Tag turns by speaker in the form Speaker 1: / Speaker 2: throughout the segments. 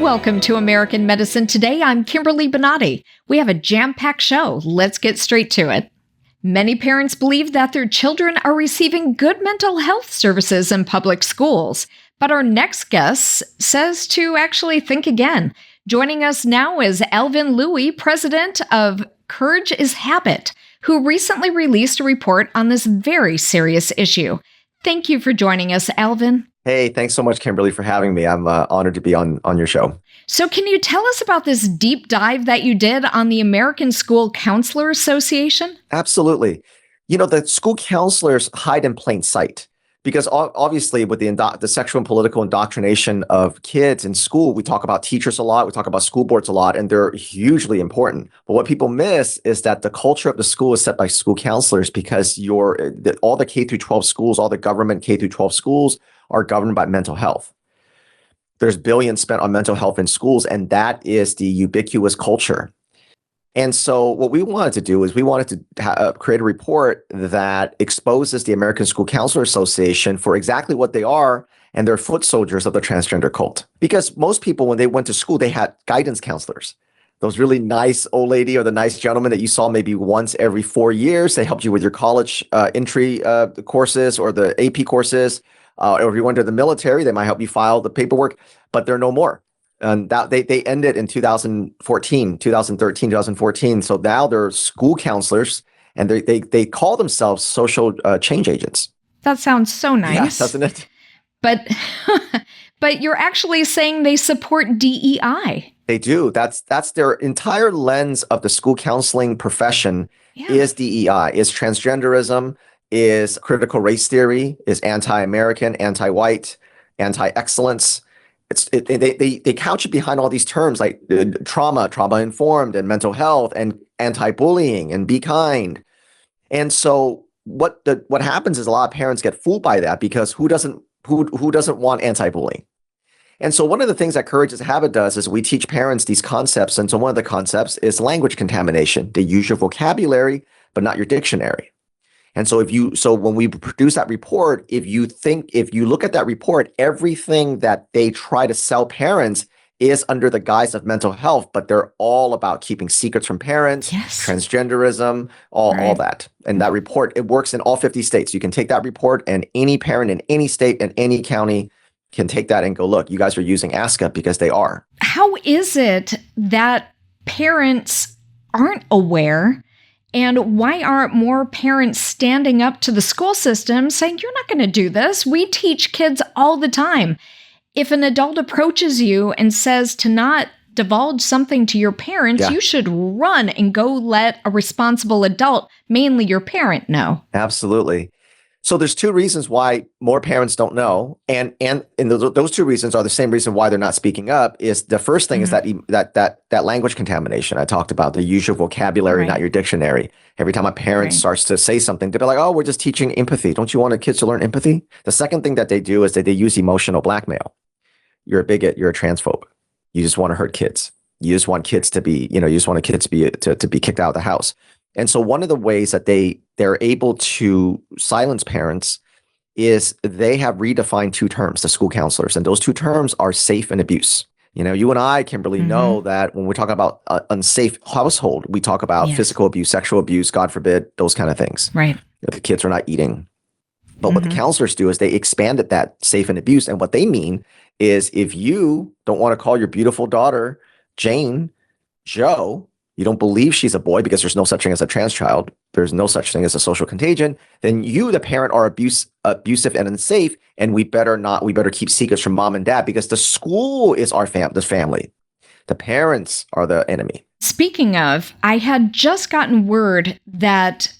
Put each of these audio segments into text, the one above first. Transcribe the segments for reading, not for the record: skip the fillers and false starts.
Speaker 1: Welcome to American Medicine Today. I'm Kimberly Bonati. We have a jam-packed show. Let's get straight to it. Many parents believe that their children are receiving good mental health services in public schools, but our next guest says to actually think again. Joining us now is Alvin Lui, president of Courage is Habit, who recently released a report on this very serious issue. Thank you for joining us, Alvin.
Speaker 2: Hey, thanks so much, Kimberly, for having me. I'm honored to be on your show.
Speaker 1: So can you tell us about this deep dive that you did on the American School Counselor Association?
Speaker 2: Absolutely. You know, the school counselors hide in plain sight because obviously with the sexual and political indoctrination of kids in school, we talk about teachers a lot, we talk about school boards a lot, and they're hugely important. But what people miss is that the culture of the school is set by school counselors because all the K through 12 schools, all the government K through 12 schools are governed by mental health. There's billions spent on mental health in schools, and that is the ubiquitous culture. And so what we wanted to do is we wanted to create a report that exposes the American School Counselor Association for exactly what they are, and they're foot soldiers of the transgender cult. Because most people, when they went to school, they had guidance counselors. Those really nice old lady or the nice gentleman that you saw maybe once every 4 years. They helped you with your college entry courses or the AP courses. Or if you went to the military, they might help you file the paperwork, but they're no more. And that they ended in 2013, 2014. So now they're school counselors, and they call themselves social change agents.
Speaker 1: That sounds so nice.
Speaker 2: Yeah, doesn't it?
Speaker 1: But but you're actually saying they support DEI.
Speaker 2: They do. That's their entire lens of the school counseling profession is DEI, is transgenderism, is critical race theory, is anti-American, anti-white, anti-excellence. They couch it behind all these terms like trauma-informed, and mental health, and anti-bullying, and be kind. And so what happens is a lot of parents get fooled by that because who doesn't want anti-bullying? And so one of the things that Courage is Habit does is we teach parents these concepts. And so one of the concepts is language contamination. They use your vocabulary, but not your dictionary. And so when we produce that report, if you look at that report, everything that they try to sell parents is under the guise of mental health, but they're all about keeping secrets from parents, transgenderism, all that. And that report, it works in all 50 states. You can take that report, and any parent in any state and any county can take that and go, look, you guys are using ASCA, because they are.
Speaker 1: How is it that parents aren't aware? And why aren't more parents standing up to the school system saying, you're not going to do this? We teach kids all the time. If an adult approaches you and says to not divulge something to your parents, you should run and go let a responsible adult, mainly your parent, know. Absolutely.
Speaker 2: So there's two reasons why more parents don't know, and those two reasons are the same reason why they're not speaking up. Is the first thing is that language contamination I talked about, the use your vocabulary, not your dictionary. Every time a parent starts to say something, they're like, "Oh, we're just teaching empathy. Don't you want the kids to learn empathy?" The second thing that they do is that they use emotional blackmail. You're a bigot. You're a transphobe. You just want to hurt kids. You just want kids to be, you just want kids to be kicked out of the house. And so one of the ways that they're able to silence parents is they have redefined two terms, the school counselors, and those two terms are safe and abuse. You and I, Kimberly, know that when we talk about unsafe household, we talk about physical abuse, sexual abuse, God forbid, those kind of things.
Speaker 1: Right.
Speaker 2: If the kids are not eating. But what the counselors do is they expanded that safe and abuse. And what they mean is if you don't want to call your beautiful daughter Jane, Joe, you don't believe she's a boy because there's no such thing as a trans child, there's no such thing as a social contagion, then you, the parent, are abusive and unsafe, and we better keep secrets from mom and dad because the school is the family. The parents are the enemy.
Speaker 1: Speaking of, I had just gotten word that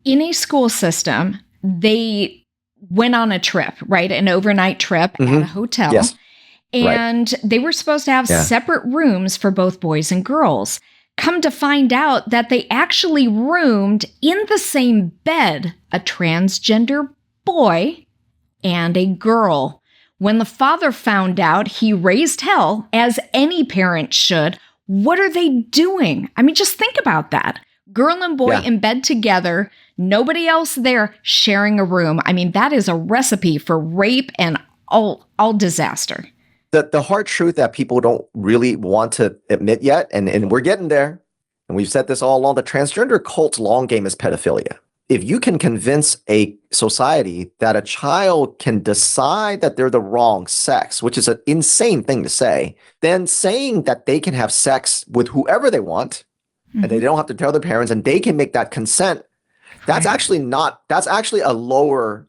Speaker 1: in a school system, they went on a trip, right? An overnight trip at a hotel.
Speaker 2: Yes.
Speaker 1: And they were supposed to have separate rooms for both boys and girls. Come to find out that they actually roomed in the same bed a transgender boy and a girl. When the father found out, he raised hell, as any parent should. What are they doing? I mean, just think about that. Girl and boy in bed together, nobody else there, sharing a room. I mean, that is a recipe for rape and all disaster.
Speaker 2: The hard truth that people don't really want to admit yet, and we're getting there, and we've said this all along, the transgender cult's long game is pedophilia. If you can convince a society that a child can decide that they're the wrong sex, which is an insane thing to say, then saying that they can have sex with whoever they want, and they don't have to tell their parents, and they can make that consent, that's actually a lower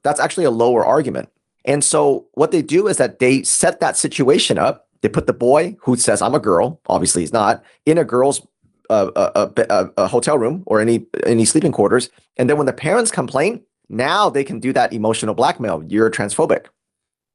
Speaker 2: argument. And so what they do is that they set that situation up. They put the boy who says, I'm a girl, obviously he's not, in a girl's a hotel room or any sleeping quarters. And then when the parents complain, now they can do that emotional blackmail. You're transphobic.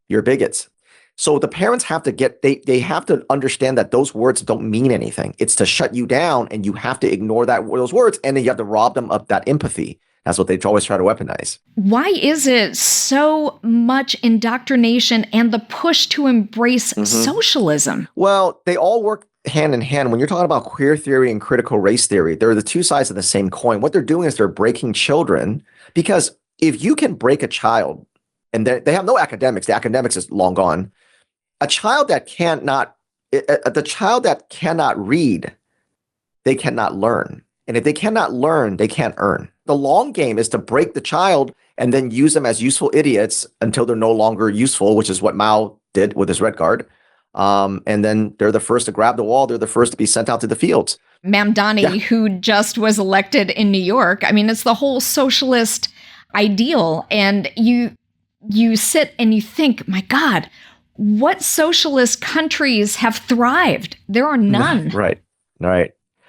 Speaker 2: You're bigots. So the parents have to they have to understand that those words don't mean anything. It's to shut you down, and you have to ignore those words, and then you have to rob them of that empathy. That's what they always try to weaponize.
Speaker 1: Why is it so much indoctrination and the push to embrace socialism?
Speaker 2: Well, they all work hand in hand. When you're talking about queer theory and critical race theory, they're the two sides of the same coin. What they're doing is they're breaking children, because if you can break a child, and they have no academics, the academics is long gone. The child that cannot read, they cannot learn. And if they cannot learn, they can't earn. The long game is to break the child and then use them as useful idiots until they're no longer useful, which is what Mao did with his red guard. And then they're the first to grab the wall. They're the first to be sent out to the fields.
Speaker 1: Mamdani, who just was elected in New York. I mean, it's the whole socialist ideal. And you sit and you think, my God, what socialist countries have thrived? There are none.
Speaker 2: Right.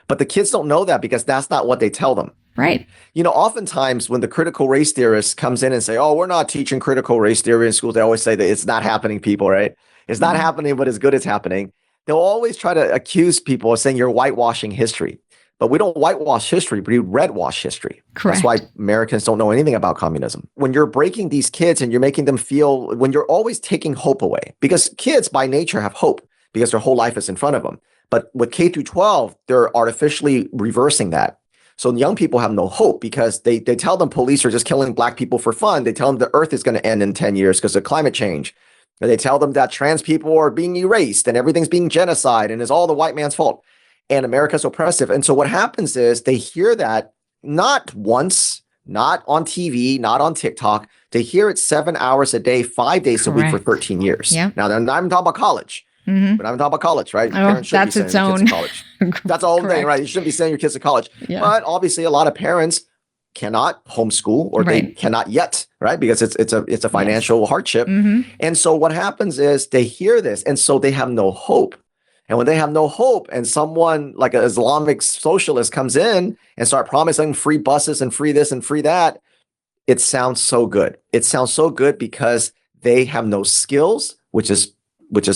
Speaker 2: But the kids don't know that, because that's not what they tell them.
Speaker 1: Right.
Speaker 2: Oftentimes when the critical race theorist comes in and say, oh, we're not teaching critical race theory in schools, they always say that it's not happening, people, right? It's not happening, but it's good it's happening. They'll always try to accuse people of saying you're whitewashing history. But we don't whitewash history, we redwash history.
Speaker 1: Correct.
Speaker 2: That's why Americans don't know anything about communism. When you're breaking these kids and you're making them feel, when you're always taking hope away, because kids by nature have hope because their whole life is in front of them. But with K through 12, they're artificially reversing that. So young people have no hope, because they tell them police are just killing black people for fun. They tell them the earth is going to end in 10 years because of climate change. And they tell them that trans people are being erased and everything's being genocide and it's all the white man's fault. And America's oppressive. And so what happens is they hear that not once, not on TV, not on TikTok. They hear it 7 hours a day, 5 days a week for 13 years.
Speaker 1: Yeah.
Speaker 2: Now, I'm talking about college. But I'm talking about college, right?
Speaker 1: That's its own.
Speaker 2: College. That's the whole thing, right? You shouldn't be sending your kids to college. Yeah. But obviously, a lot of parents cannot homeschool, or they cannot yet, right? Because it's a financial hardship. And so what happens is they hear this, and so they have no hope. And when they have no hope, and someone like an Islamic socialist comes in and start promising free buses and free this and free that, it sounds so good. It sounds so good because they have no skills, which is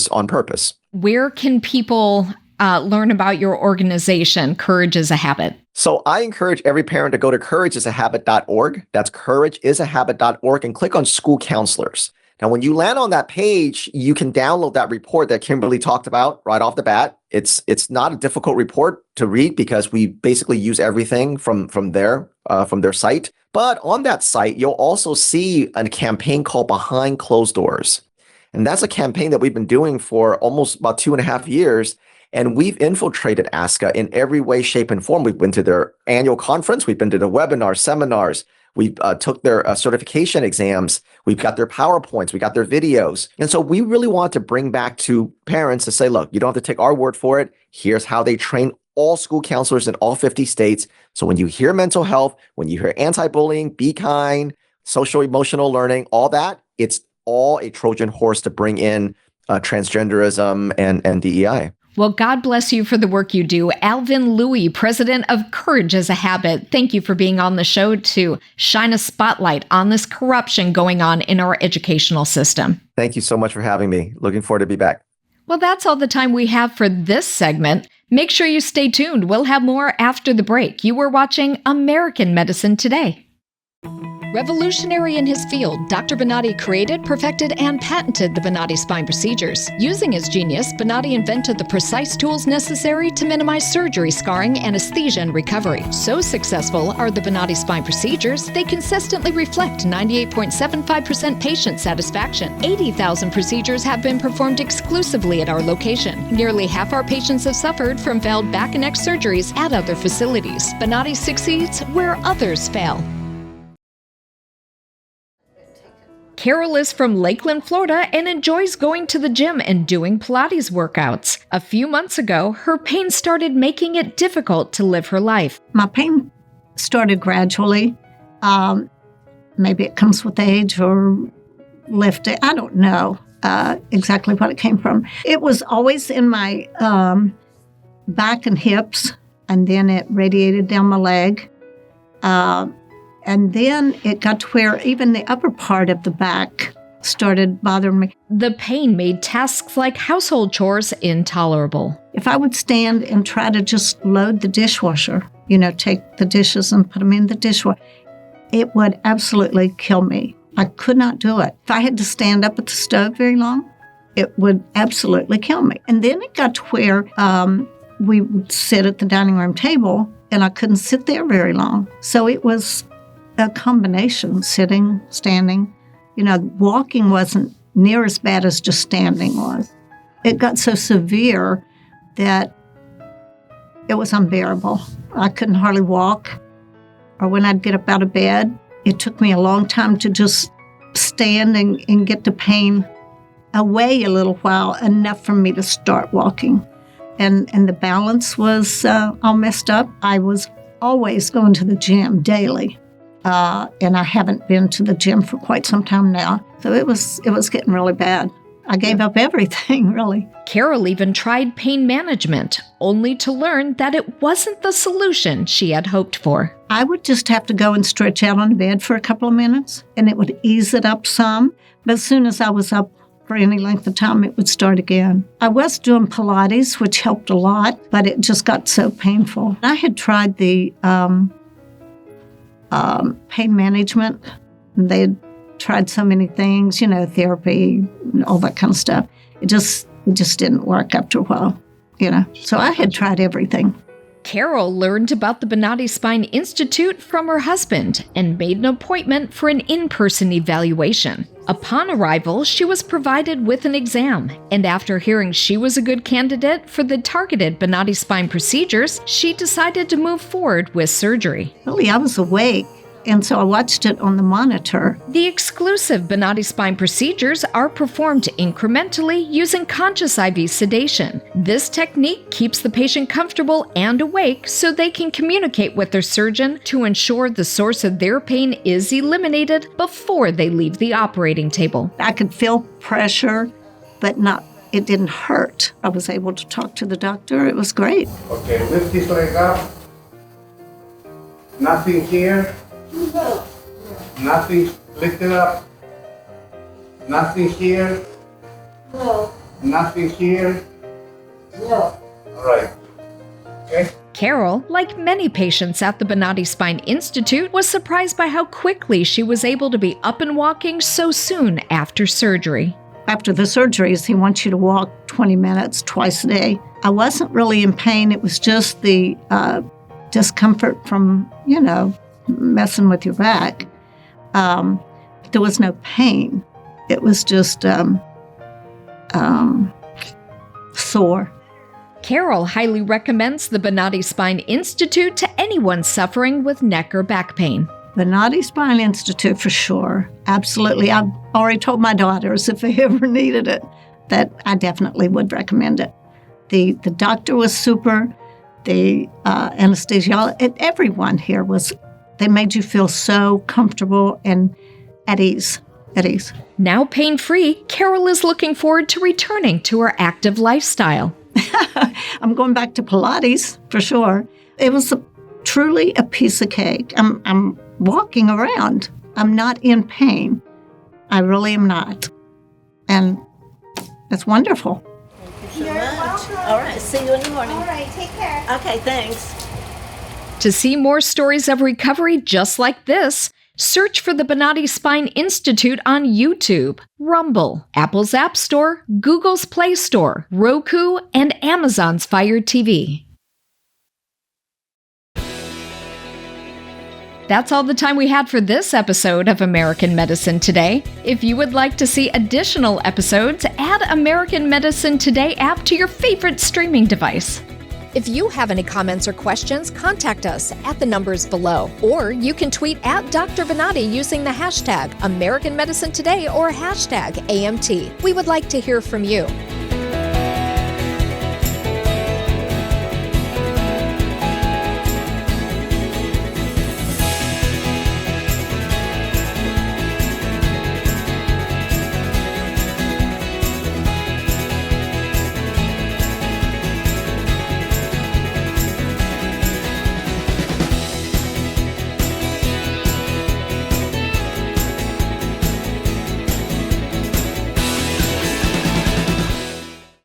Speaker 2: on purpose.
Speaker 1: Where can people learn about your organization, Courage is a Habit?
Speaker 2: So I encourage every parent to go to courageisahabit.org. That's courageisahabit.org, and click on school counselors. Now, when you land on that page, you can download that report that Kimberly talked about right off the bat. It's not a difficult report to read, because we basically use everything from their site. But on that site, you'll also see a campaign called Behind Closed Doors. And that's a campaign that we've been doing for almost about 2.5 years. And we've infiltrated ASCA in every way, shape, and form. We've been to their annual conference. We've been to the webinars, seminars. We took their certification exams. We've got their PowerPoints. We got their videos. And so we really want to bring back to parents to say, look, you don't have to take our word for it. Here's how they train all school counselors in all 50 states. So when you hear mental health, when you hear anti-bullying, be kind, social emotional learning, all that, it's all a Trojan horse to bring in transgenderism and DEI.
Speaker 1: Well, God bless you for the work you do. Alvin Lui, president of Courage is a Habit, thank you for being on the show to shine a spotlight on this corruption going on in our educational system.
Speaker 2: Thank you so much for having me. Looking forward to be back.
Speaker 1: Well, that's all the time we have for this segment. Make sure you stay tuned. We'll have more after the break. You were watching American Medicine Today. Revolutionary in his field, Dr. Bonati created, perfected, and patented the Bonati Spine Procedures. Using his genius, Bonati invented the precise tools necessary to minimize surgery, scarring, anesthesia, and recovery. So successful are the Bonati Spine Procedures, they consistently reflect 98.75% patient satisfaction. 80,000 procedures have been performed exclusively at our location. Nearly half our patients have suffered from failed back and neck surgeries at other facilities. Bonati succeeds where others fail. Carol is from Lakeland, Florida, and enjoys going to the gym and doing Pilates workouts. A few months ago, her pain started making it difficult to live her life.
Speaker 3: My pain started gradually. Maybe it comes with age or lifting. I don't know exactly what it came from. It was always in my back and hips, and then it radiated down my leg. And then it got to where even the upper part of the back started bothering me.
Speaker 1: The pain made tasks like household chores intolerable.
Speaker 3: If I would stand and try to just load the dishwasher, take the dishes and put them in the dishwasher, it would absolutely kill me. I could not do it. If I had to stand up at the stove very long, it would absolutely kill me. And then it got to where we would sit at the dining room table, and I couldn't sit there very long. So it was a combination, sitting, standing. Walking wasn't near as bad as just standing was. It got so severe that it was unbearable. I couldn't hardly walk. Or when I'd get up out of bed, it took me a long time to just stand and get the pain away a little while, enough for me to start walking. And the balance was all messed up. I was always going to the gym daily. And I haven't been to the gym for quite some time now. So it was getting really bad. I gave up everything, really.
Speaker 1: Carol even tried pain management, only to learn that it wasn't the solution she had hoped for.
Speaker 3: I would just have to go and stretch out on the bed for a couple of minutes, and it would ease it up some. But as soon as I was up for any length of time, it would start again. I was doing Pilates, which helped a lot, but it just got so painful. I had tried the pain management. They had tried so many things, therapy, all that kind of stuff. It just didn't work after a while, So I had tried everything.
Speaker 1: Carol learned about the Bonati Spine Institute from her husband and made an appointment for an in-person evaluation. Upon arrival, she was provided with an exam, and after hearing she was a good candidate for the targeted Bonati Spine Procedures, she decided to move forward with surgery.
Speaker 3: Really, I was awake, and so I watched it on the monitor.
Speaker 1: The exclusive Bonati Spine Procedures are performed incrementally using conscious IV sedation. This technique keeps the patient comfortable and awake so they can communicate with their surgeon to ensure the source of their pain is eliminated before they leave the operating table.
Speaker 3: I could feel pressure, but it didn't hurt. I was able to talk to the doctor. It was great.
Speaker 4: Okay, lift this leg up. Nothing here. Nothing, lift it up. Nothing here.
Speaker 5: No.
Speaker 4: Nothing here.
Speaker 5: No.
Speaker 4: All right. Okay.
Speaker 1: Carol, like many patients at the Bonati Spine Institute, was surprised by how quickly she was able to be up and walking so soon after surgery.
Speaker 3: After the surgeries, he wants you to walk 20 minutes twice a day. I wasn't really in pain. It was just the discomfort from, messing with your back. There was no pain. It was just sore.
Speaker 1: Carol highly recommends the Bonati Spine Institute to anyone suffering with neck or back pain.
Speaker 3: Bonati Spine Institute for sure. Absolutely. I've already told my daughters if they ever needed it that I definitely would recommend it. The doctor was super. The anesthesiologist, everyone here they made you feel so comfortable and at ease.
Speaker 1: Now pain-free, Carol is looking forward to returning to her active lifestyle.
Speaker 3: I'm going back to Pilates for sure. It was truly a piece of cake. I'm walking around. I'm not in pain. I really am not. And it's wonderful.
Speaker 5: Thank you so much.
Speaker 6: Welcome.
Speaker 5: All right, see you in the morning.
Speaker 6: All right, take care.
Speaker 5: Okay, thanks.
Speaker 1: To see more stories of recovery just like this, Search for the Bonati Spine Institute on YouTube, Rumble, Apple's App Store, Google's Play Store, Roku, and Amazon's Fire TV. That's all the time we had for this episode of American Medicine Today. If you would like to see additional episodes, add American Medicine Today app to your favorite streaming device. If you have any comments or questions, contact us at the numbers below. Or you can tweet at Dr. Bonati using the hashtag American Medicine Today or hashtag AMT. We would like to hear from you.